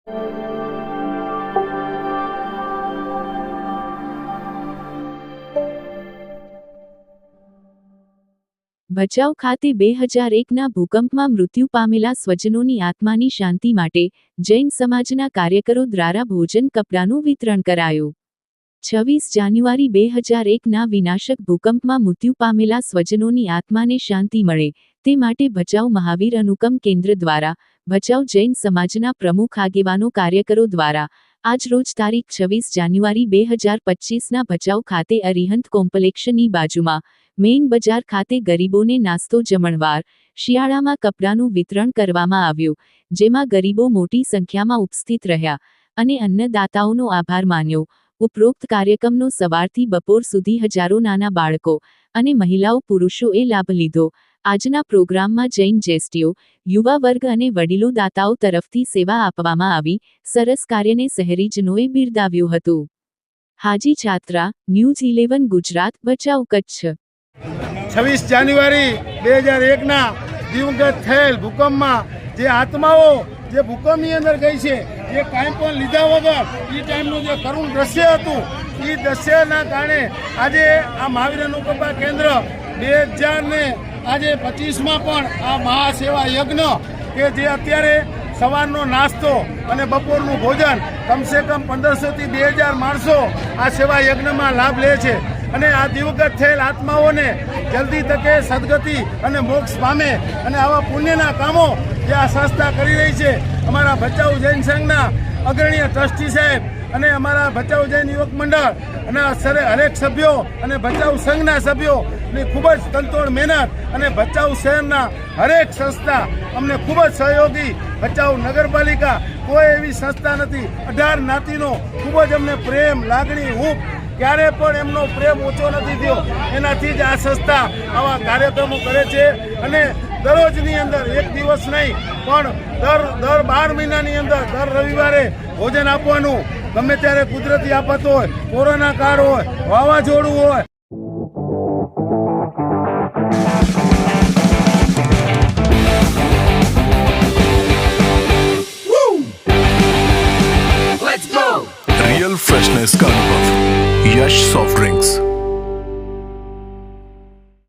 ભચાઉ ખાતે 2001ના ભૂકંપમાં મૃત્યુ પામેલા સ્વજનોની આત્માની શાંતિ માટે જૈન સમાજના કાર્યકરો દ્વારા ભોજન કપડાનું વિતરણ કરાયું। 26 જાન્યુઆરી 2001ના વિનાશક ભૂકંપમાં મૃત્યુ પામેલા સ્વજનોની આત્માને શાંતિ મળે તે માટે ભચાઉ મહાવીર અનુકમ કેન્દ્ર દ્વારા ભચાઉ જૈન સમાજના પ્રમુખ આગેવાનો કાર્યકરો દ્વારા આજરોજ તારીખ 26 જાન્યુઆરી 2025ના ભચાઉ ખાતે અરિહંત કોમ્પ્લેક્ષની બાજુમાં મેઇન બજાર ખાતે ગરીબોને નાસ્તો જમણવાર શિયાળામાં કપડાનું વિતરણ કરવામાં આવ્યું, જેમાં ગરીબો મોટી સંખ્યામાં ઉપસ્થિત રહ્યા અને અન્નદાતાઓનો આભાર માન્યો। ઉપરોક્ત કાર્યક્રમનો સવારથી બપોર સુધી હજારો નાના બાળકો અને મહિલાઓ પુરુષોએ લાભ લીધો। આજના પ્રોગ્રામમાં જૈન જ્યેષ્ઠીઓ, યુવા વર્ગ અને વડીલો દાતાઓ તરફથી સેવા આપવામાં આવી। સરસ કાર્યને શહેરીજનોએ બિરદાવ્યું હતું। હાજી છાત્રા, ન્યૂઝ 11 ગુજરાત, ભચાઉ, કચ્છ। 26 જાન્યુઆરી 2001ના દિવંગત થયેલ ભૂકંપમાં જે આત્માઓ જે ભૂકંપની અંદર ગઈ છે, જે કાંઈ પણ લીધા વગર એ ટાઈમનું જે કરુણ દ્રશ્ય હતું, એ દ્રશ્યના કારણે આજે આ મહાવીર અનુકંપ કેન્દ્ર 2025માં પણ આ મહાસેવા યજ્ઞ કે જે અત્યારે સવારનો નાસ્તો અને બપોરનું ભોજન કમસે કમ 1500થી 2000 માણસો આ સેવા યજ્ઞમાં લાભ લે છે અને આ દિવંગત થયેલ આત્માઓને જલ્દી તકે સદગતિ અને મોક્ષ પામે અને આવા પુણ્યના કામો જે આ સંસ્થા કરી રહી છે। અમારા ભચાઉ જૈન સંઘના અગ્રણીય ટ્રસ્ટી સાહેબ અને અમારા ભચાઉ જૈન યુવક મંડળ અને હરેક સભ્યો અને ભચાઉ સંઘના સભ્યોની ખૂબ જ તનતોડ મહેનત અને ભચાઉ શહેરના હરેક સંસ્થા અમને ખૂબ જ સહયોગી। ભચાઉ નગરપાલિકા કોઈ એવી સંસ્થા નથી, 18 જ્ઞાતિનો ખૂબ જ અમને પ્રેમ, લાગણી, હૂંફ, ક્યારે પણ એમનો પ્રેમ ઓછો નથી થયો। એનાથી જ આ સંસ્થા આવા કાર્યક્રમો કરે છે અને દરરોજની અંદર એક દિવસ નહીં પણ દર 12 મહિનાની અંદર દર રવિવારે ભોજન આપવાનું, ગમે ત્યારે કુદરતી આફત હોય, કોરોના કાળ હોય, વાવાઝોડું હોય। रियल फ्रेशनेस का अनुभव, यश सॉफ्ट ड्रिंक्स।